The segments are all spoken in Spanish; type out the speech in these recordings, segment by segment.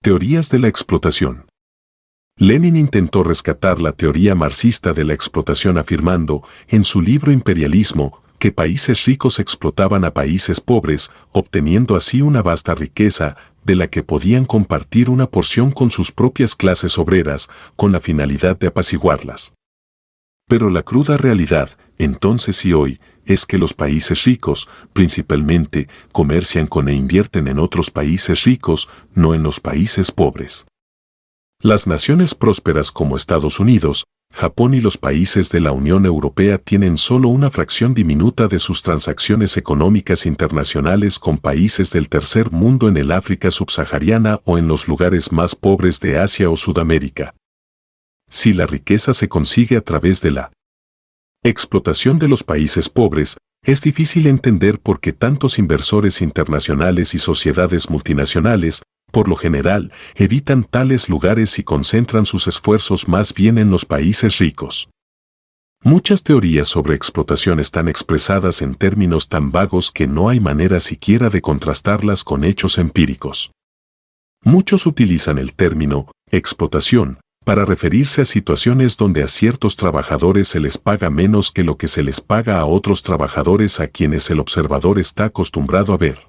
Teorías de la explotación. Lenin intentó rescatar la teoría marxista de la explotación afirmando, en su libro Imperialismo, que países ricos explotaban a países pobres, obteniendo así una vasta riqueza, de la que podían compartir una porción con sus propias clases obreras, con la finalidad de apaciguarlas. Pero la cruda realidad, entonces y hoy, es que los países ricos, principalmente, comercian con e invierten en otros países ricos, no en los países pobres. Las naciones prósperas como Estados Unidos, Japón y los países de la Unión Europea tienen solo una fracción diminuta de sus transacciones económicas internacionales con países del tercer mundo en el África subsahariana o en los lugares más pobres de Asia o Sudamérica. Si la riqueza se consigue a través de la explotación de los países pobres, es difícil entender por qué tantos inversores internacionales y sociedades multinacionales, por lo general, evitan tales lugares y concentran sus esfuerzos más bien en los países ricos. Muchas teorías sobre explotación están expresadas en términos tan vagos que no hay manera siquiera de contrastarlas con hechos empíricos. Muchos utilizan el término explotación para referirse a situaciones donde a ciertos trabajadores se les paga menos que lo que se les paga a otros trabajadores a quienes el observador está acostumbrado a ver.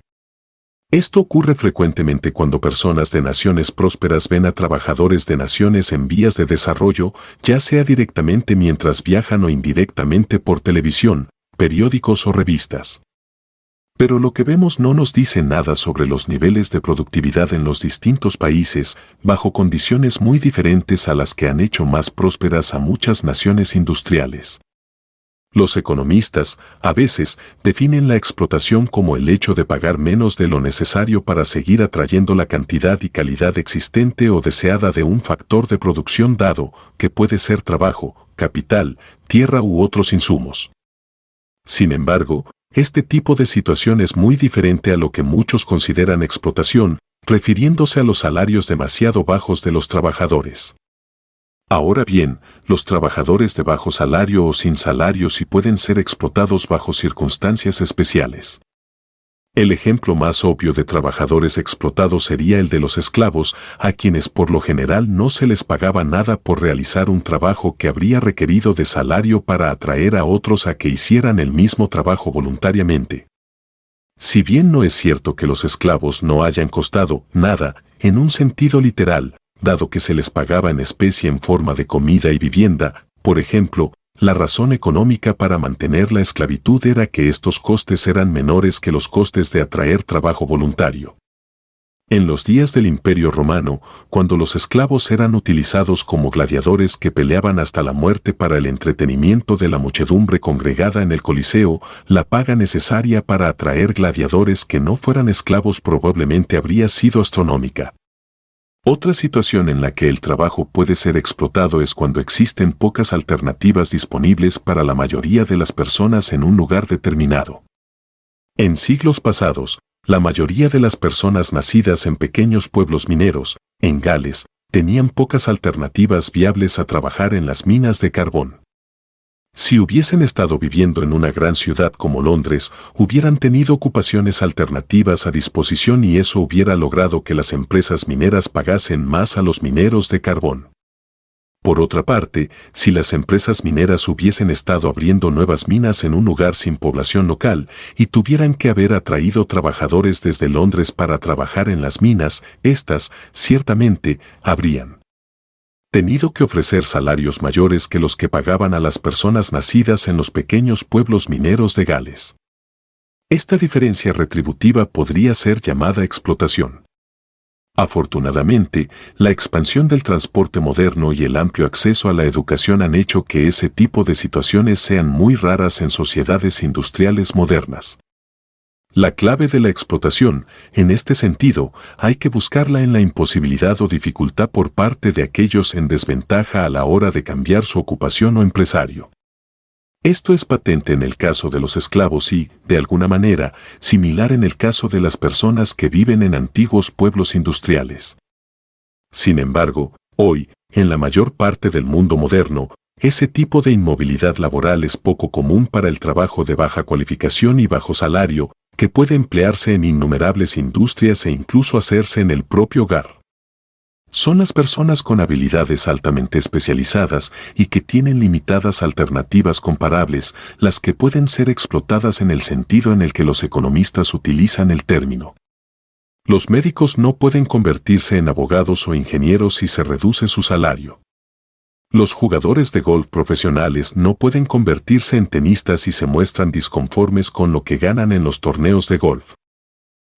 Esto ocurre frecuentemente cuando personas de naciones prósperas ven a trabajadores de naciones en vías de desarrollo, ya sea directamente mientras viajan o indirectamente por televisión, periódicos o revistas. Pero lo que vemos no nos dice nada sobre los niveles de productividad en los distintos países, bajo condiciones muy diferentes a las que han hecho más prósperas a muchas naciones industriales. Los economistas, a veces, definen la explotación como el hecho de pagar menos de lo necesario para seguir atrayendo la cantidad y calidad existente o deseada de un factor de producción dado, que puede ser trabajo, capital, tierra u otros insumos. Sin embargo, este tipo de situación es muy diferente a lo que muchos consideran explotación, refiriéndose a los salarios demasiado bajos de los trabajadores. Ahora bien, los trabajadores de bajo salario o sin salario sí pueden ser explotados bajo circunstancias especiales. El ejemplo más obvio de trabajadores explotados sería el de los esclavos, a quienes por lo general no se les pagaba nada por realizar un trabajo que habría requerido de salario para atraer a otros a que hicieran el mismo trabajo voluntariamente. Si bien no es cierto que los esclavos no hayan costado nada, en un sentido literal, dado que se les pagaba en especie en forma de comida y vivienda, por ejemplo, la razón económica para mantener la esclavitud era que estos costes eran menores que los costes de atraer trabajo voluntario. En los días del Imperio Romano, cuando los esclavos eran utilizados como gladiadores que peleaban hasta la muerte para el entretenimiento de la muchedumbre congregada en el Coliseo, la paga necesaria para atraer gladiadores que no fueran esclavos probablemente habría sido astronómica. Otra situación en la que el trabajo puede ser explotado es cuando existen pocas alternativas disponibles para la mayoría de las personas en un lugar determinado. En siglos pasados, la mayoría de las personas nacidas en pequeños pueblos mineros, en Gales, tenían pocas alternativas viables a trabajar en las minas de carbón. Si hubiesen estado viviendo en una gran ciudad como Londres, hubieran tenido ocupaciones alternativas a disposición y eso hubiera logrado que las empresas mineras pagasen más a los mineros de carbón. Por otra parte, si las empresas mineras hubiesen estado abriendo nuevas minas en un lugar sin población local y tuvieran que haber atraído trabajadores desde Londres para trabajar en las minas, estas, ciertamente, habrían tenido que ofrecer salarios mayores que los que pagaban a las personas nacidas en los pequeños pueblos mineros de Gales. Esta diferencia retributiva podría ser llamada explotación. Afortunadamente, la expansión del transporte moderno y el amplio acceso a la educación han hecho que ese tipo de situaciones sean muy raras en sociedades industriales modernas. La clave de la explotación, en este sentido, hay que buscarla en la imposibilidad o dificultad por parte de aquellos en desventaja a la hora de cambiar su ocupación o empresario. Esto es patente en el caso de los esclavos y, de alguna manera, similar en el caso de las personas que viven en antiguos pueblos industriales. Sin embargo, hoy, en la mayor parte del mundo moderno, ese tipo de inmovilidad laboral es poco común para el trabajo de baja cualificación y bajo salario, que puede emplearse en innumerables industrias e incluso hacerse en el propio hogar. Son las personas con habilidades altamente especializadas y que tienen limitadas alternativas comparables las que pueden ser explotadas en el sentido en el que los economistas utilizan el término. Los médicos no pueden convertirse en abogados o ingenieros si se reduce su salario. Los jugadores de golf profesionales no pueden convertirse en tenistas si se muestran disconformes con lo que ganan en los torneos de golf.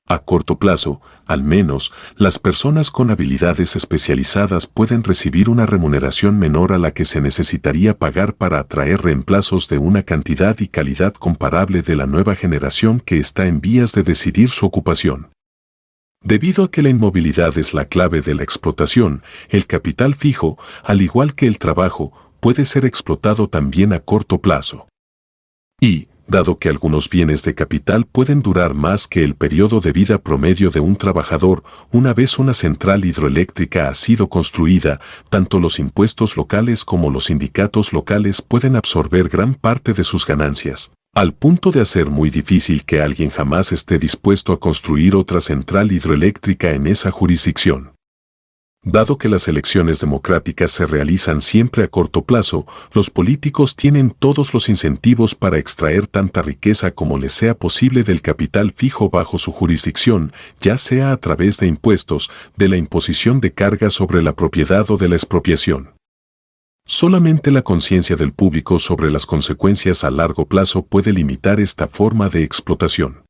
A corto plazo, al menos, las personas con habilidades especializadas pueden recibir una remuneración menor a la que se necesitaría pagar para atraer reemplazos de una cantidad y calidad comparable de la nueva generación que está en vías de decidir su ocupación. Debido a que la inmovilidad es la clave de la explotación, el capital fijo, al igual que el trabajo, puede ser explotado también a corto plazo. Y, dado que algunos bienes de capital pueden durar más que el periodo de vida promedio de un trabajador, una vez una central hidroeléctrica ha sido construida, tanto los impuestos locales como los sindicatos locales pueden absorber gran parte de sus ganancias, al punto de hacer muy difícil que alguien jamás esté dispuesto a construir otra central hidroeléctrica en esa jurisdicción. Dado que las elecciones democráticas se realizan siempre a corto plazo, los políticos tienen todos los incentivos para extraer tanta riqueza como les sea posible del capital fijo bajo su jurisdicción, ya sea a través de impuestos, de la imposición de cargas sobre la propiedad o de la expropiación. Solamente la conciencia del público sobre las consecuencias a largo plazo puede limitar esta forma de explotación.